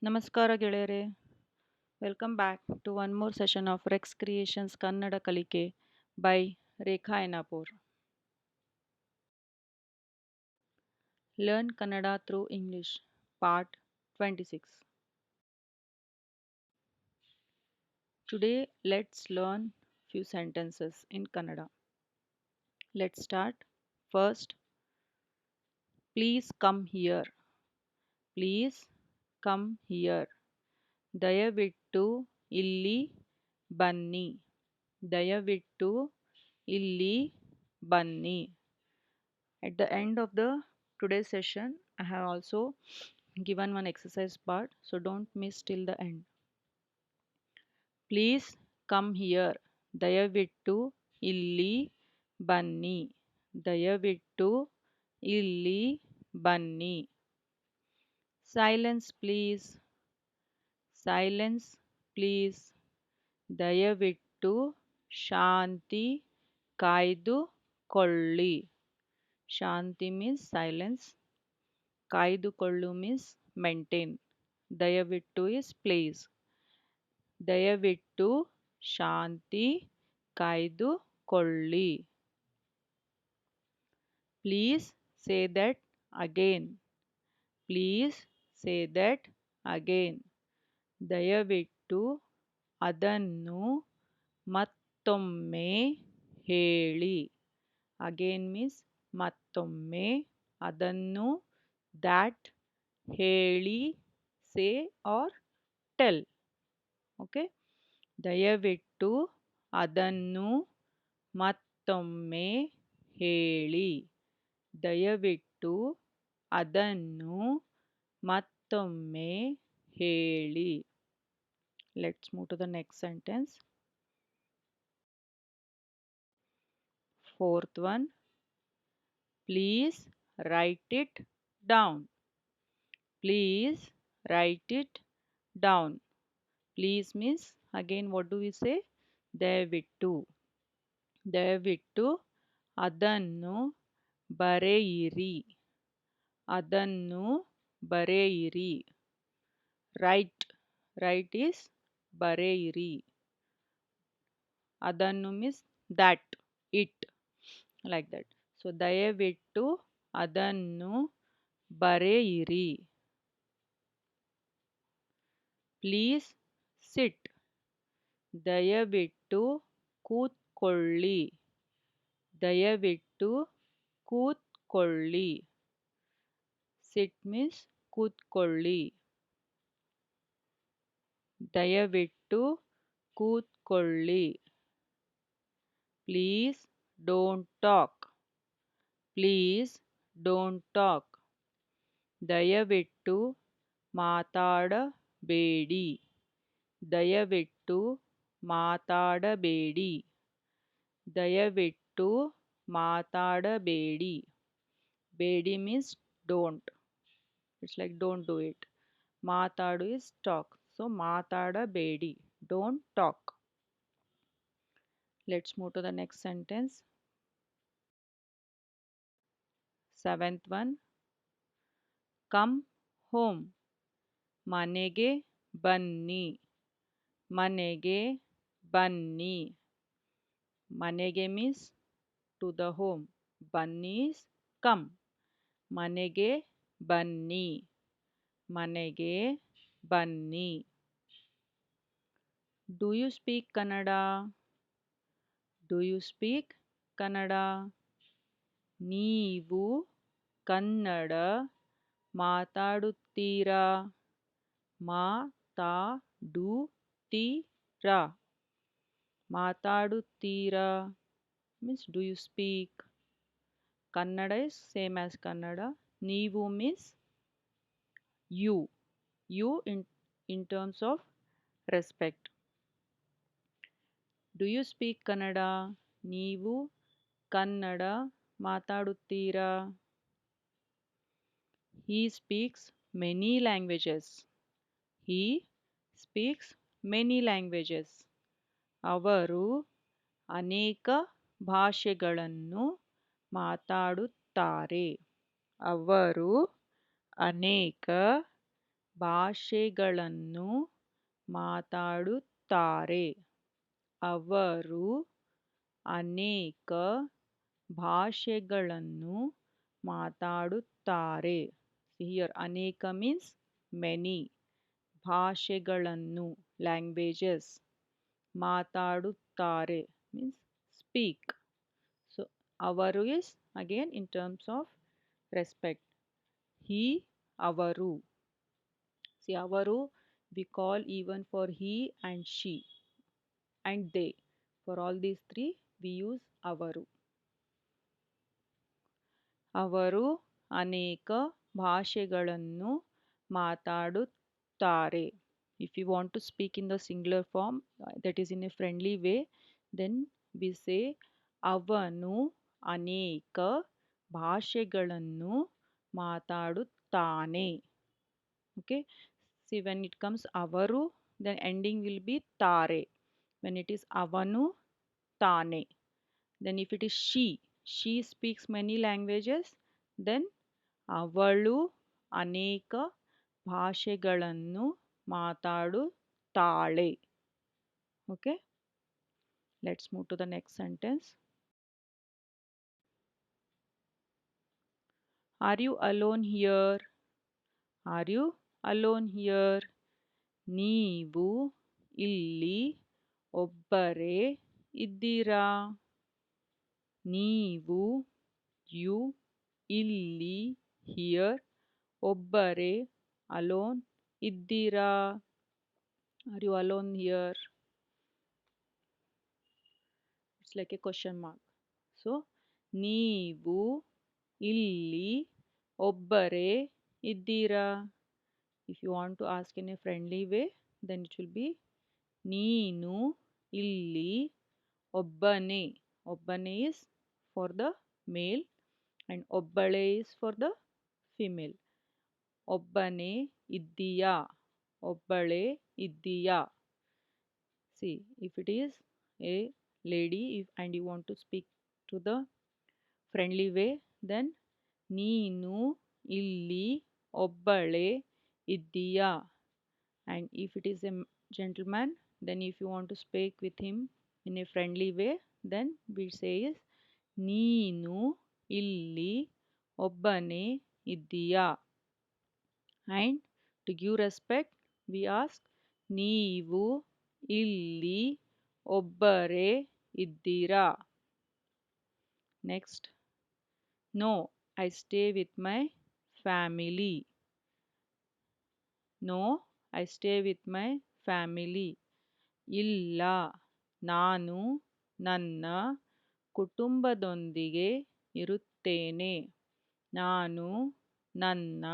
Namaskara ಗೆಳೆಯರೆ. Welcome back to one more session of Reks Creations Kannada Kalike by Rekha Enapur. Learn Kannada through English, Part 26. Today let's learn few sentences in Kannada. Let's start. First, please come here. Please come here. ದಯವಿಟ್ಟು ಇಲ್ಲಿ ಬನ್ನಿ. ದಯವಿಟ್ಟು ಇಲ್ಲಿ ಬನ್ನಿ. At the end of the today's session, I have also given one exercise part, so don't miss till the end. Please come here. ದಯವಿಟ್ಟು ಇಲ್ಲಿ ಬನ್ನಿ. ದಯವಿಟ್ಟು ಇಲ್ಲಿ ಬನ್ನಿ. Silence please. Silence please. ದಯವಿಟ್ಟು ಶಾಂತಿ ಕಾಯ್ದುಕೊಳ್ಳಿ. Shanti means silence. Kaidukollu means maintain. Dayavittu is please. Dayavittu Shanti Kaidukolli. Please say that again. Please say that again. ದಯವಿಟ್ಟು ಅದನ್ನು ಮತ್ತೊಮ್ಮೆ ಹೇಳಿ. Again means ಮತ್ತೊಮ್ಮೆ. ಅದನ್ನು that ಹೇಳಿ say or tell. Okay. ದಯವಿಟ್ಟು ಅದನ್ನು ಮತ್ತೊಮ್ಮೆ ಹೇಳಿ. ದಯವಿಟ್ಟು ಅದನ್ನು ಮತ್ತೊಮ್ಮೆ ಹೇಳಿ. Let's move to the next sentence. Fourth one. Please write it down. Please write it down. Please means again what do we say? ದಯವಿಟ್ಟು. ದಯವಿಟ್ಟು ಅದನ್ನು ಬರೆಯಿರಿ. ಅದನ್ನು ಬರೆಯಿರಿ. Write. Write is ಬರೆಯಿರಿ. ಅದನ್ನು means that, it, like that. So ದಯವಿಟ್ಟು ಅದನ್ನು ಬರೆಯಿರಿ. Please sit. ದಯವಿಟ್ಟು ಕೂತ್ಕೊಳ್ಳಿ. ದಯವಿಟ್ಟು ಕೂತ್ಕೊಳ್ಳಿ. Sit means ಕೂತ್ಕೊಳ್ಳಿ. ದಯವಿಟ್ಟು ಕೂತ್ಕೊಳ್ಳಿ. Please don't talk. Please don't talk. ದಯವಿಟ್ಟು ಮಾತಾಡಬೇಡಿ. ದಯವಿಟ್ಟು ಮಾತಾಡಬೇಡಿ. ದಯವಿಟ್ಟು ಮಾತಾಡಬೇಡಿ. ಬೇಡಿ means don't. It's like don't do it. ಮಾತಾಡು is talk. So ಮಾತಾಡಬೇಡಿ. Don't talk. Let's move to the next sentence. Seventh one. Come home. ಮನೆಗೆ ಬನ್ನಿ. ಮನೆಗೆ ಬನ್ನಿ. ಮನೆಗೆ means to the home. ಬನ್ನಿ is come. ಮನೆಗೆ ಬನ್ನಿ. ಮನೆಗೆ ಬನ್ನಿ. Do you speak Kannada? Do you speak Kannada? ನೀವು Kannada ಮಾತಾಡುತ್ತೀರಾ? ಮಾತಾಡುತ್ತೀರಾ. ಮಾತಾಡುತ್ತೀರಾ means do you speak. Kannada is same as Kannada. ನೀವು means you. You in terms of respect. Do you speak Kannada? ನೀವು Kannada ಮಾತಾಡುತ್ತೀರಾ? He speaks many languages. He speaks many languages. ಅವರು ಅನೇಕ ಭಾಷೆಗಳನ್ನು ಮಾತಾಡುತ್ತಾರೆ. ಅವರು ಅನೇಕ ಭಾಷೆಗಳನ್ನು ಮಾತಾಡುತ್ತಾರೆ. ಅವರು ಅನೇಕ ಭಾಷೆಗಳನ್ನು ಮಾತಾಡುತ್ತಾರೆ. Here ಅನೇಕ means many. ಭಾಷೆಗಳನ್ನು languages. ಮಾತಾಡುತ್ತಾರೆ means speak. So avaru is again in terms of respect. He, avaru. See, avaru we call even for he and she and they. For all these three we use avaru. ಅವರು ಅನೇಕ ಭಾಷೆಗಳನ್ನು ಮಾತಾಡುತ್ತಾರೆ. If you want to speak in the singular form, that is in a friendly way, then we say ಅವನು ಅನೇಕ ಭಾಷೆಗಳನ್ನು ಮಾತಾಡುತ್ತಾನೆ. Okay. See, when it comes avaru, then ending will be tare. When it is avanu, tane. Then if it is she speaks many languages, then ಅವಳು ಅನೇಕ ಭಾಷೆಗಳನ್ನು ಮಾತಾಡುತ್ತಾಳೆ. Okay. Let's move to the next sentence. Are you alone here? Are you alone here? ನೀವು ಇಲ್ಲಿ ಒಬ್ಬರೇ ಇದ್ದೀರಾ? ನೀವು you ಇಲ್ಲಿ here ಒಬ್ಬರೇ alone ಇದ್ದೀರಾ? Are you alone here? It's like a question mark. So ನೀವು ಇಲ್ಲಿ ಒಬ್ಬರೇ ಇದ್ದೀರಾ? If you want to ask in a friendly way, then it will be ನೀನು ಇಲ್ಲಿ ಒಬ್ಬನೇ. ಒಬ್ಬನೇ is for the male and ಒಬ್ಬಳೇ is for the female. ಒಬ್ಬನೇ ಇದ್ದೀಯಾ? ಒಬ್ಬಳೇ ಇದ್ದೀಯಾ? See, if it is a lady and you want to speak to the friendly way, then ನೀನು ಇಲ್ಲಿ ಒಬ್ಬಳೇ ಇದ್ದೀಯಾ? And if it is a gentleman, then if you want to speak with him in a friendly way, then we say is ನೀನು ಇಲ್ಲಿ ಒಬ್ಬನೇ ಇದ್ದೀಯಾ? And to give respect, we ask ನೀವು ಇಲ್ಲಿ ಒಬ್ಬರೇ ಇದ್ದೀರಾ? Next. No, I stay with my family. No, I stay with my family. ಇಲ್ಲ, ನಾನು ನನ್ನ ಕುಟುಂಬದೊಂದಿಗೆ ಇರುತ್ತೇನೆ. ನಾನು ನನ್ನ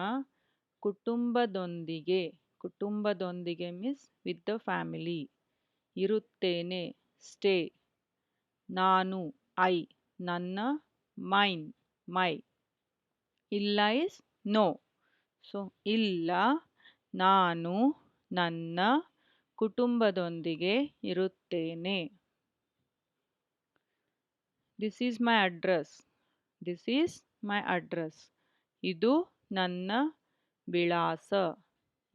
ಕುಟುಂಬದೊಂದಿಗೆ means with the family. ಇರುತ್ತೇನೆ stay. ನಾನು I, ನನ್ನ mine, my. ಇಲ್ಲ is no. So ಇಲ್ಲ, ನಾನು ನನ್ನ ಕುಟುಂಬದೊಂದಿಗೆ ಇರುತ್ತೇನೆ. This is my address. This is my address. ಇದು ನನ್ನ ವಿಳಾಸ.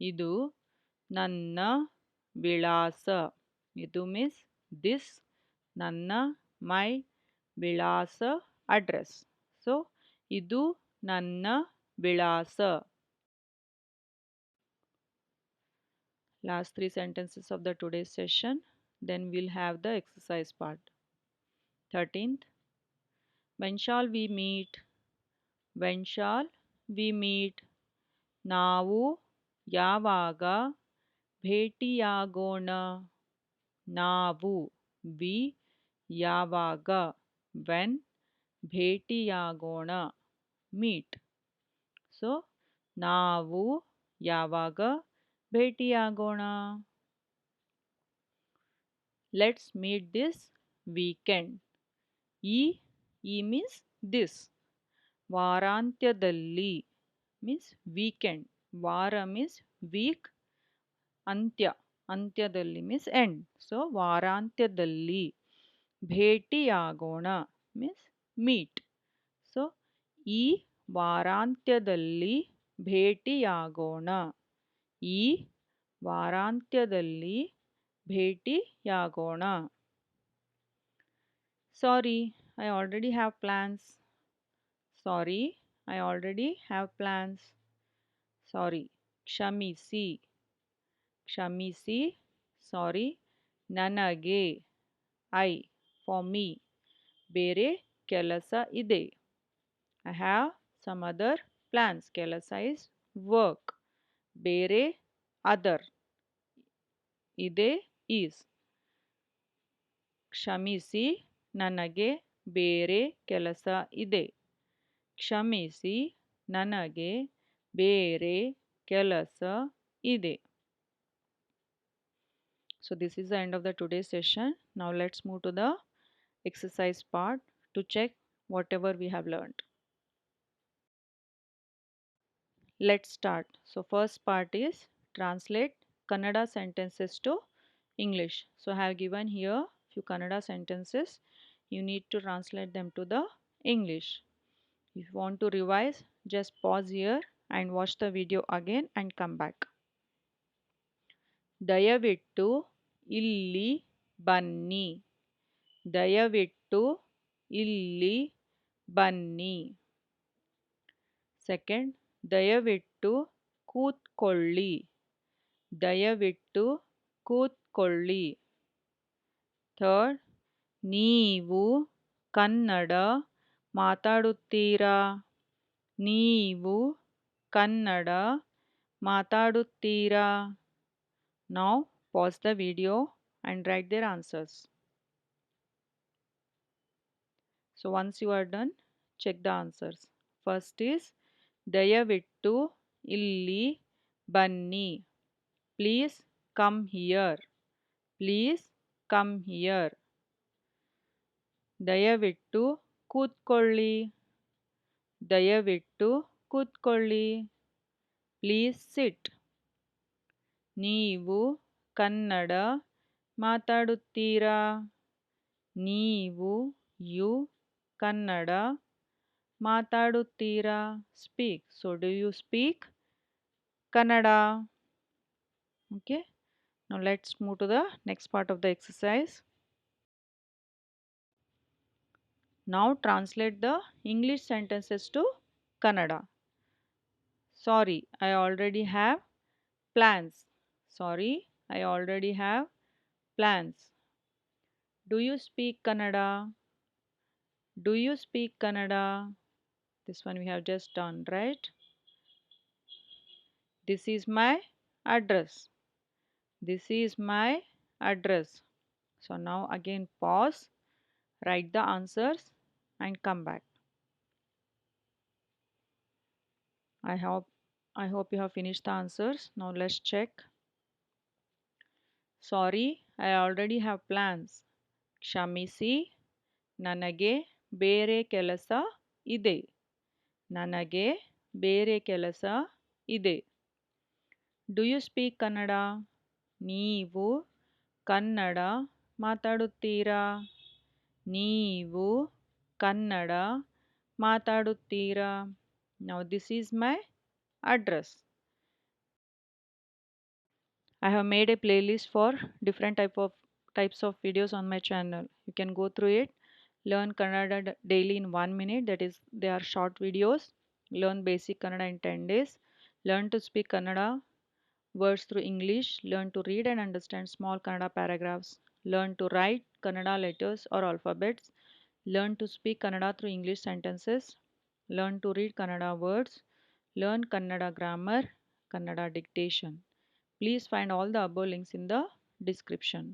ಇದು ನನ್ನ ವಿಳಾಸ. ಇದು means this, ನನ್ನ my ವಿಳಾಸ address. So ಇದು ನನ್ನ ವಿಳಾಸ. Last three sentences of the today's session. Then we'll have the exercise part. 13th. When shall we meet? When shall we meet? ನಾವು ಯಾವಾಗ ಭೇಟಿಯಾಗೋಣ? ನಾವು we ಯಾವಾಗ when ಭೇಟಿಯಾಗೋಣ meet. So ನಾವು ಯಾವಾಗ ಭೇಟಿಯಾಗೋಣ? Let's meet this weekend. ಈ means this. ವಾರಾಂತ್ಯದಲ್ಲಿ means weekend. ವಾರ means week. ಅಂತ್ಯದಲ್ಲಿ means end. So ವಾರಾಂತ್ಯದಲ್ಲಿ ಭೇಟಿಯಾಗೋಣ means meet. So ಈ ವಾರಾಂತ್ಯದಲ್ಲಿ ಭೇಟಿಯಾಗೋಣ. ಈ ವಾರಾಂತ್ಯದಲ್ಲಿ ಭೇಟಿಯಾಗೋಣ. Sorry, I already have plans. Sorry, I already have plans. Sorry, ಕ್ಷಮಿಸಿ. ಕ್ಷಮಿಸಿ. Sorry, ನನಗೆ. I, for me. ಬೇರೆ ಕೆಲಸ ಇದೆ. I have some other plans. ಕೆಲಸ is work. ಬೇರೆ other. ಇದೆ is. ಕ್ಷಮಿಸಿ, ನನಗೆ ಬೇರೆ ಕೆಲಸ ಇದೆ. ಕ್ಷಮಿಸಿ, ನನಗೆ ಬೇರೆ ಕೆಲಸ ಇದೆ. So this is the end of the today's session. Now let's move to the exercise part to check whatever we have learned. Let's start. So first part is translate Kannada sentences to English. So I have given here few Kannada sentences. You need to translate them to the English. If you want to revise, just pause here and watch the video again and come back. ದಯವಿಟ್ಟು ಇಲ್ಲಿ ಬನ್ನಿ. ದಯವಿಟ್ಟು ಇಲ್ಲಿ ಬನ್ನಿ. Second, ದಯವಿಟ್ಟು ಕೂತ್ಕೊಳ್ಳಿ. ದಯವಿಟ್ಟು ಕೂತ್ಕೊಳ್ಳಿ. Third, ನೀವು ಕನ್ನಡ ಮಾತಾಡುತ್ತೀರಾ? ನೀವು Kannada ಮಾತಾಡುತ್ತೀರಾ? Now pause the video and write their answers. So once you are done, check the answers. First is ದಯವಿಟ್ಟು ಇಲ್ಲಿ ಬನ್ನಿ. Please come here. Please come here. ದಯವಿಟ್ಟು ಕೂತ್ಕೊಳ್ಳಿ. ದಯವಿಟ್ಟು ಕೂತ್ಕೊಳ್ಳಿ. Please sit. ನೀವು ಕನ್ನಡ ಮಾತಾಡುತ್ತೀರಾ? ನೀವು you Kannada ಮಾತಾಡುತ್ತೀರಾ? Speak. So do you speak Kannada? Okay. Now let's move to the next part of the exercise. Now translate the English sentences to Kannada. Sorry, I already have plans. Sorry, I already have plans. Do you speak Kannada? Do you speak Kannada? This one we have just done, right? This is my address. This is my address. So now again pause, write the answers and come back. I hope you have finished the answers. Now let's check. Sorry, I already have plans. ಕ್ಷಮಿಸಿ, ನನಗೆ ಬೇರೆ ಕೆಲಸ ಇದೆ. ನನಗೆ ಬೇರೆ ಕೆಲಸ ಇದೆ. Do you speak Kannada? ನೀವು ಕನ್ನಡ ಮಾತಾಡುತ್ತೀರಾ? ನೀವು Kannada ಮಾತಾಡುತ್ತೀರಾ? Now this is my address. I have made a playlist for different types of videos on my channel. You can go through it. Learn Kannada daily in 1 minute. That is, they are short videos. Learn basic Kannada in 10 days. Learn to speak Kannada words through English. Learn to read and understand small Kannada paragraphs. Learn to write Kannada letters or alphabets. Learn to speak Kannada through English sentences. Learn to read Kannada words. Learn Kannada grammar, Kannada dictation. Please find all the above links in the description.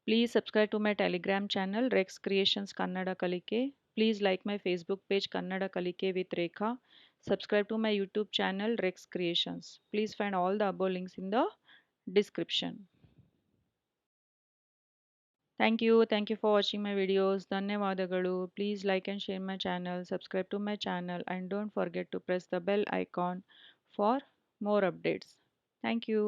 Please subscribe to my Telegram channel Reks Creations Kannada Kalike. Please like my Facebook page Kannada Kalike with Rekha. Subscribe to my YouTube channel Reks Creations. Please find all the above links in the description. Thank you. Thank you for watching my videos. Dhanyavadalu. Please like and share my channel. Subscribe to my channel and don't forget to press the bell icon for more updates. Thank you.